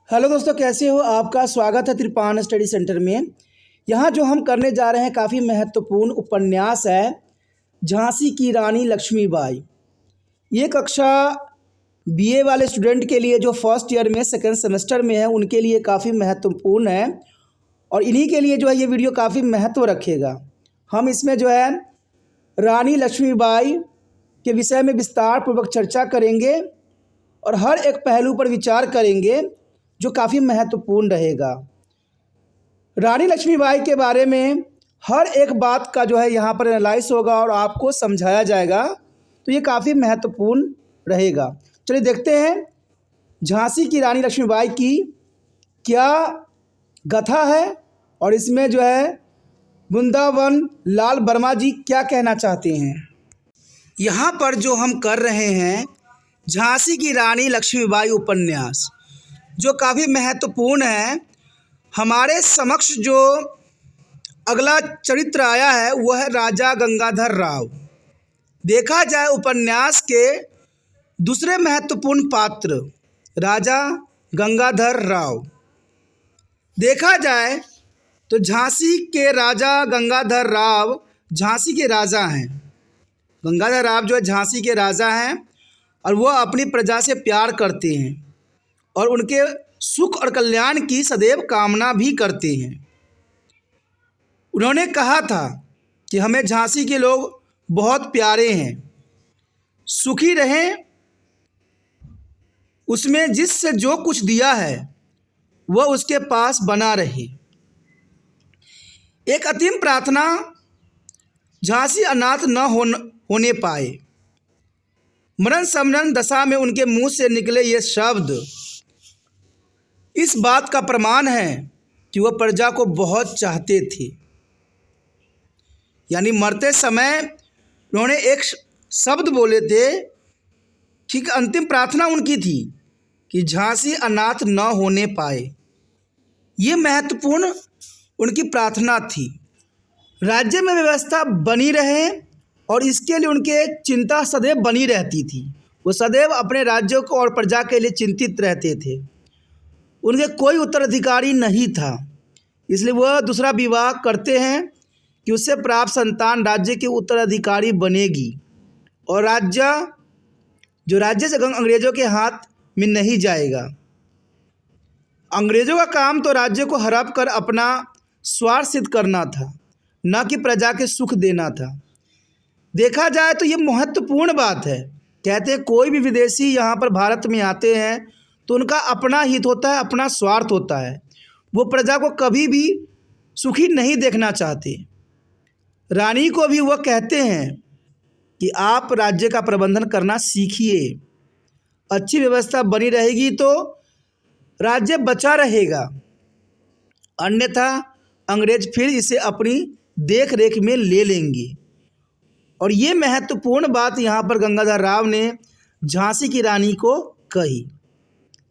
Hello दोस्तों, कैसे हो? आपका स्वागत है त्रिपान स्टडी सेंटर में। यहाँ जो हम करने जा रहे हैं काफ़ी महत्वपूर्ण उपन्यास है झांसी की रानी लक्ष्मीबाई। ये कक्षा बीए वाले स्टूडेंट के लिए जो फर्स्ट ईयर में सेकेंड सेमेस्टर में है उनके लिए काफ़ी महत्वपूर्ण है और इन्हीं के लिए जो है ये वीडियो काफ़ी महत्व रखेगा। हम इसमें जो है रानी लक्ष्मीबाई के विषय में विस्तार पूर्वक चर्चा करेंगे और हर एक पहलू पर विचार करेंगे जो काफ़ी महत्वपूर्ण रहेगा। रानी लक्ष्मीबाई के बारे में हर एक बात का जो है यहाँ पर एनालाइज होगा और आपको समझाया जाएगा, तो ये काफ़ी महत्वपूर्ण रहेगा। चलिए देखते हैं झांसी की रानी लक्ष्मीबाई की क्या गाथा है और इसमें जो है वृंदावन लाल वर्मा जी क्या कहना चाहते हैं। यहाँ पर जो हम कर रहे हैं झांसी की रानी लक्ष्मीबाई उपन्यास जो काफ़ी महत्वपूर्ण है। हमारे समक्ष जो अगला चरित्र आया है वह है राजा गंगाधर राव। देखा जाए उपन्यास के दूसरे महत्वपूर्ण पात्र राजा गंगाधर राव, देखा जाए तो झांसी के राजा गंगाधर राव झांसी के राजा हैं। गंगाधर राव जो है झांसी के राजा हैं और वह अपनी प्रजा से प्यार करते हैं और उनके सुख और कल्याण की सदैव कामना भी करते हैं। उन्होंने कहा था कि हमें झांसी के लोग बहुत प्यारे हैं, सुखी रहें, उसमें जिससे जो कुछ दिया है वह उसके पास बना रहे। एक अंतिम प्रार्थना, झांसी अनाथ न होने पाए। मरण समरण दशा में उनके मुंह से निकले ये शब्द इस बात का प्रमाण है कि वह प्रजा को बहुत चाहते थे। यानी मरते समय उन्होंने एक शब्द बोले थे कि अंतिम प्रार्थना उनकी थी कि झांसी अनाथ न होने पाए। ये महत्वपूर्ण उनकी प्रार्थना थी। राज्य में व्यवस्था बनी रहे और इसके लिए उनके चिंता सदैव बनी रहती थी। वो सदैव अपने राज्यों को और प्रजा के लिए चिंतित रहते थे। उनके कोई उत्तराधिकारी नहीं था, इसलिए वह दूसरा विवाह करते हैं कि उससे प्राप्त संतान राज्य के उत्तराधिकारी बनेगी और राज्य से अंग्रेज़ों के हाथ में नहीं जाएगा। अंग्रेज़ों का काम तो राज्य को हड़प कर अपना स्वार्थ सिद्ध करना था, न कि प्रजा के सुख देना था। देखा जाए तो ये महत्वपूर्ण बात है। कहते हैं कोई भी विदेशी यहाँ पर भारत में आते हैं तो उनका अपना हित होता है, अपना स्वार्थ होता है। वो प्रजा को कभी भी सुखी नहीं देखना चाहते। रानी को भी वह कहते हैं कि आप राज्य का प्रबंधन करना सीखिए, अच्छी व्यवस्था बनी रहेगी तो राज्य बचा रहेगा, अन्यथा अंग्रेज फिर इसे अपनी देख रेख में ले लेंगे। और ये महत्वपूर्ण बात यहाँ पर गंगाधर राव ने झांसी की रानी को कही।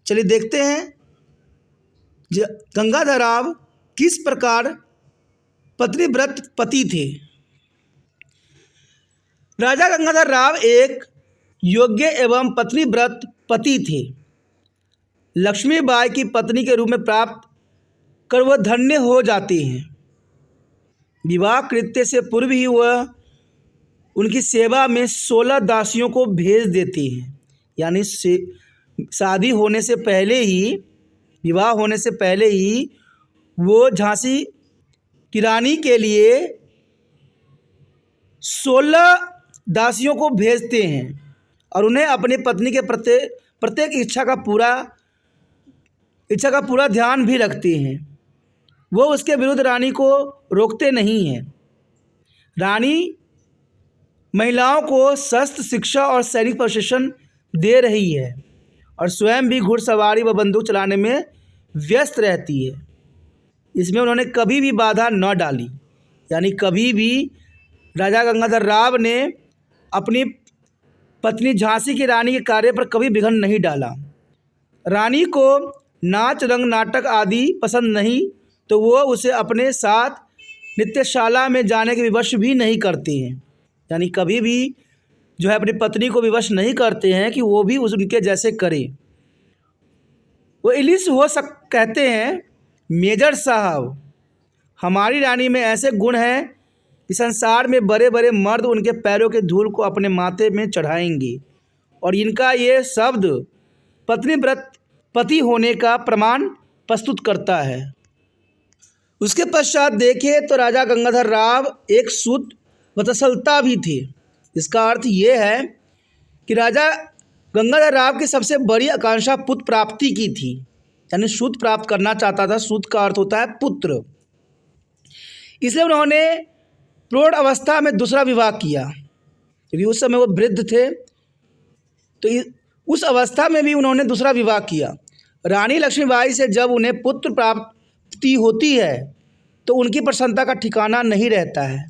चलिए देखते हैं गंगाधर राव किस प्रकार पतिव्रत पति थे। राजा गंगाधर राव एक योग्य एवं पतिव्रत पति थे। लक्ष्मीबाई की पत्नी के रूप में प्राप्त कर वह धन्य हो जाते हैं। विवाह कृत्य से पूर्व ही वह उनकी सेवा में 16 दासियों को भेज देती हैं। यानी शादी होने से पहले ही, विवाह होने से पहले ही वो झांसी की रानी के लिए 16 दासियों को भेजते हैं और उन्हें अपनी पत्नी के प्रत्येक इच्छा का पूरा ध्यान भी रखते हैं। वो उसके विरुद्ध रानी को रोकते नहीं हैं। रानी महिलाओं को शस्त्र शिक्षा और सैनिक प्रशिक्षण दे रही है और स्वयं भी घुड़सवारी व बंदूक चलाने में व्यस्त रहती है। इसमें उन्होंने कभी भी बाधा न डाली। यानी कभी भी राजा गंगाधर राव ने अपनी पत्नी झांसी की रानी के कार्य पर कभी विघ्न नहीं डाला। रानी को नाच रंग नाटक आदि पसंद नहीं तो वो उसे अपने साथ नृत्यशाला में जाने के विवश भी नहीं करते हैं। यानी कभी भी जो है अपनी पत्नी को विवश नहीं करते हैं कि वो भी उनके जैसे करे। वो इलिस कहते हैं, मेजर साहब, हमारी रानी में ऐसे गुण हैं कि संसार में बड़े बड़े मर्द उनके पैरों के धूल को अपने माथे में चढ़ाएंगे, और इनका ये शब्द पत्नीव्रत पति होने का प्रमाण प्रस्तुत करता है। उसके पश्चात देखें तो राजा गंगाधर राव एक शुद्ध वत्सलता भी थे। इसका अर्थ ये है कि राजा गंगाधर राव की सबसे बड़ी आकांक्षा पुत्र प्राप्ति की थी, यानी शुद्ध प्राप्त करना चाहता था। शुद्ध का अर्थ होता है पुत्र। इसलिए उन्होंने प्रौढ़ अवस्था में दूसरा विवाह किया, क्योंकि उस समय वो वृद्ध थे, तो उस अवस्था में भी उन्होंने दूसरा विवाह किया। रानी लक्ष्मीबाई से जब उन्हें पुत्र प्राप्ति होती है तो उनकी प्रसन्नता का ठिकाना नहीं रहता है।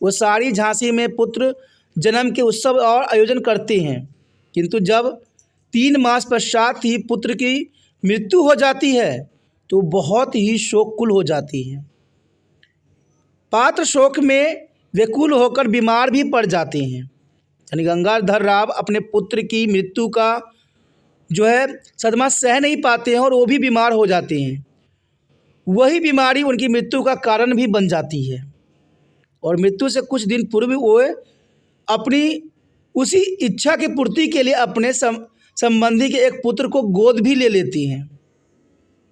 वो सारी झांसी में पुत्र जन्म के उत्सव और आयोजन करते हैं, किंतु जब 3 मास पश्चात ही पुत्र की मृत्यु हो जाती है तो बहुत ही शोककुल हो जाती हैं। पात्र शोक में व्याकुल होकर बीमार भी पड़ जाते हैं। यानी गंगाधर राव अपने पुत्र की मृत्यु का जो है सदमा सह नहीं पाते हैं और वो भी बीमार हो जाते हैं। वही बीमारी उनकी मृत्यु का कारण भी बन जाती है, और मृत्यु से कुछ दिन पूर्व वो अपनी उसी इच्छा की पूर्ति के लिए अपने संबंधी के एक पुत्र को गोद भी ले लेती हैं।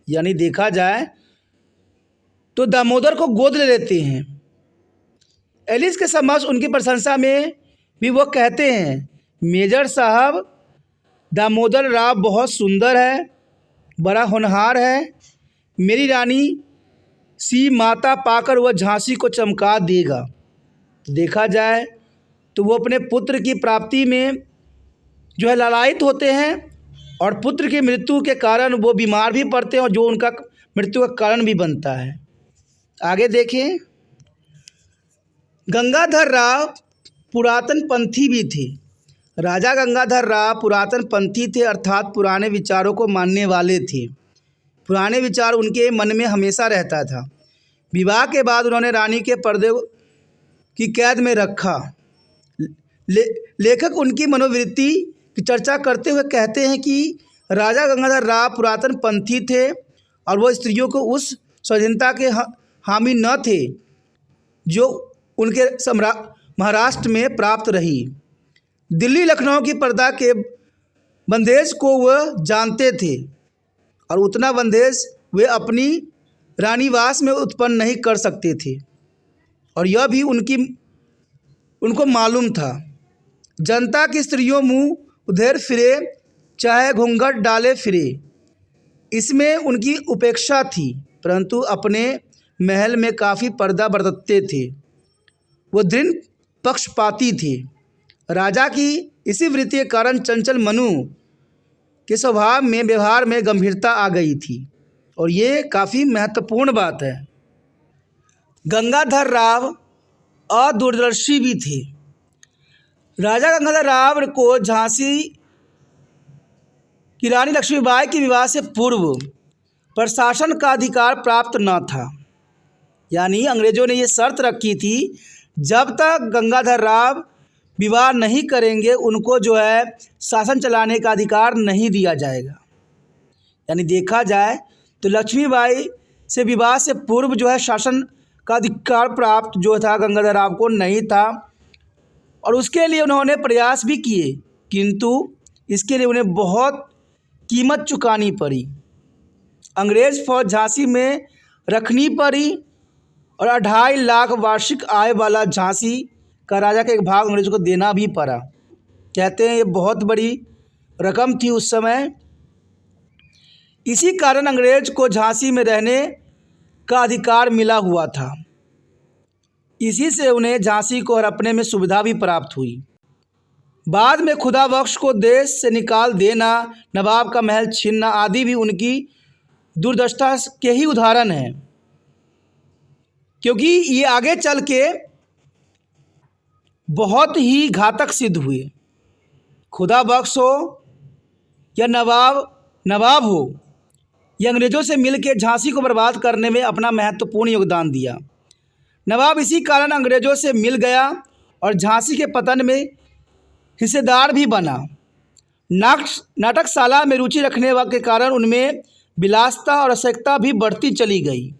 यानी देखा जाए तो दामोदर को गोद ले लेते हैं। एलिस के समक्ष उनकी प्रशंसा में भी वो कहते हैं, मेजर साहब, दामोदर राव बहुत सुंदर है, बड़ा होनहार है। मेरी रानी सी माता पाकर वह झांसी को चमका देगा। देखा जाए तो वो अपने पुत्र की प्राप्ति में जो है लालायित होते हैं, और पुत्र की मृत्यु के कारण वो बीमार भी पड़ते हैं, और जो उनका मृत्यु का कारण भी बनता है। आगे देखें, गंगाधर राव पुरातन पंथी भी थे। राजा गंगाधर राव पुरातन पंथी थे, अर्थात पुराने विचारों को मानने वाले थे। पुराने विचार उनके मन में हमेशा रहता था। विवाह के बाद उन्होंने रानी के पर्दे की कैद में रखा। लेखक उनकी मनोवृत्ति की चर्चा करते हुए कहते हैं कि राजा गंगाधर राव पुरातन पंथी थे, और वो स्त्रियों को उस स्वाधीनता के हामी न थे जो उनके महाराष्ट्र में प्राप्त रही। दिल्ली लखनऊ की प्रजा के बंदेज को वह जानते थे, और उतना बंदेज वे अपनी रानीवास में उत्पन्न नहीं कर सकते थे, और यह भी उनको मालूम था। जनता की स्त्रियों मुँह उधेर फिरे, चाहे घूंघट डाले फिरे, इसमें उनकी उपेक्षा थी, परंतु अपने महल में काफ़ी पर्दा बरतते थे। वो दृढ़ पक्षपाती थे। राजा की इसी वृत्ति के कारण चंचल मनु के स्वभाव में व्यवहार में गंभीरता आ गई थी, और ये काफ़ी महत्वपूर्ण बात है। गंगाधर राव अदूरदर्शी भी थे। राजा गंगाधर राव को झांसी की रानी लक्ष्मीबाई के विवाह से पूर्व प्रशासन का अधिकार प्राप्त न था। यानी अंग्रेज़ों ने ये शर्त रखी थी, जब तक गंगाधर राव विवाह नहीं करेंगे उनको जो है शासन चलाने का अधिकार नहीं दिया जाएगा। यानी देखा जाए तो लक्ष्मीबाई से विवाह से पूर्व जो है शासन का अधिकार प्राप्त जो था गंगाधर राव को नहीं था, और उसके लिए उन्होंने प्रयास भी किए, किंतु इसके लिए उन्हें बहुत कीमत चुकानी पड़ी। अंग्रेज़ फौज झांसी में रखनी पड़ी, और 2.5 लाख वार्षिक आय वाला झांसी का राजा का एक भाग अंग्रेज़ों को देना भी पड़ा। कहते हैं ये बहुत बड़ी रकम थी उस समय। इसी कारण अंग्रेज़ को झांसी में रहने का अधिकार मिला हुआ था। इसी से उन्हें झांसी को हड़पने में सुविधा भी प्राप्त हुई। बाद में खुदाबख्श को देश से निकाल देना, नवाब का महल छीनना आदि भी उनकी दुर्दशा के ही उदाहरण हैं, क्योंकि ये आगे चल के बहुत ही घातक सिद्ध हुए। खुदाबख्श हो या नवाब हो, ये अंग्रेज़ों से मिलकर झांसी को बर्बाद करने में अपना महत्वपूर्ण योगदान दिया। नवाब इसी कारण अंग्रेज़ों से मिल गया और झांसी के पतन में हिस्सेदार भी बना। नाटकशाला में रुचि रखने के कारण उनमें विलासिता और आवश्यकता भी बढ़ती चली गई।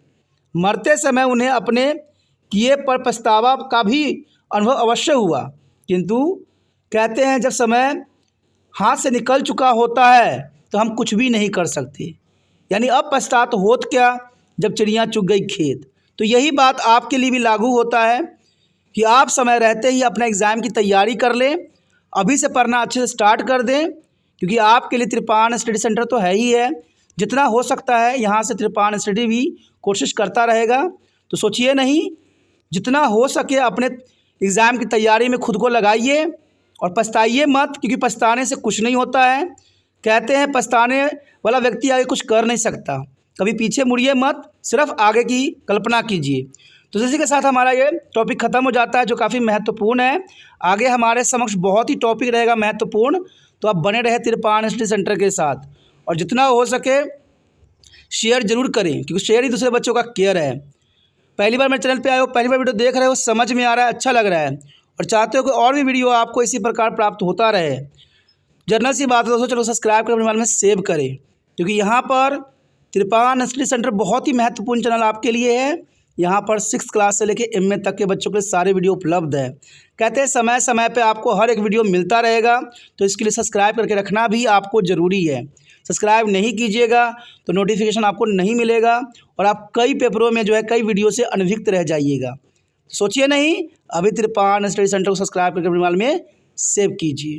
मरते समय उन्हें अपने किए पर पछतावा का भी अनुभव अवश्य हुआ, किंतु कहते हैं जब समय हाथ से निकल चुका होता है तो हम कुछ भी नहीं कर सकते। यानी अब पछतात होत क्या जब चिड़िया चुग गई खेत। तो यही बात आपके लिए भी लागू होता है कि आप समय रहते ही अपने एग्ज़ाम की तैयारी कर लें, अभी से पढ़ना अच्छे से स्टार्ट कर दें, क्योंकि आपके लिए त्रिपान स्टडी सेंटर तो है ही है। जितना हो सकता है यहाँ से त्रिपान स्टडी भी कोशिश करता रहेगा। तो सोचिए नहीं, जितना हो सके अपने एग्ज़ाम की तैयारी में खुद को लगाइए और पछताइए मत, क्योंकि पछताने से कुछ नहीं होता है। कहते हैं पछताने वाला व्यक्ति आगे कुछ कर नहीं सकता। कभी पीछे मुड़िए मत, सिर्फ आगे की कल्पना कीजिए। तो इसी के साथ हमारा ये टॉपिक ख़त्म हो जाता है, जो काफ़ी महत्वपूर्ण है। आगे हमारे समक्ष बहुत ही टॉपिक रहेगा महत्वपूर्ण, तो आप बने रहे त्रिपान स्टडी सेंटर के साथ। और जितना हो सके शेयर ज़रूर करें, क्योंकि शेयर ही दूसरे बच्चों का केयर है। पहली बार मेरे चैनल पे आए हो, पहली बार वीडियो देख रहे हो, समझ में आ रहा है, अच्छा लग रहा है और चाहते हो कि और भी वीडियो आपको इसी प्रकार प्राप्त होता रहे, जनरल सी बात है दोस्तों, चलो सब्सक्राइब कर अपने मोबाइल में सेव करें, क्योंकि यहाँ पर त्रिपान स्टडी सेंटर बहुत ही महत्वपूर्ण चैनल आपके लिए है। यहाँ पर 6th क्लास से लेकर MA तक के बच्चों के सारे वीडियो उपलब्ध है। कहते हैं समय समय पे आपको हर एक वीडियो मिलता रहेगा, तो इसके लिए सब्सक्राइब करके रखना भी आपको ज़रूरी है। सब्सक्राइब नहीं कीजिएगा तो नोटिफिकेशन आपको नहीं मिलेगा और आप कई पेपरों में जो है कई वीडियो से अनभिज्ञ रह जाइएगा। सोचिए नहीं, अभी त्रिपान स्टडी सेंटर को सब्सक्राइब करके अपने मोबाइल में सेव कीजिए।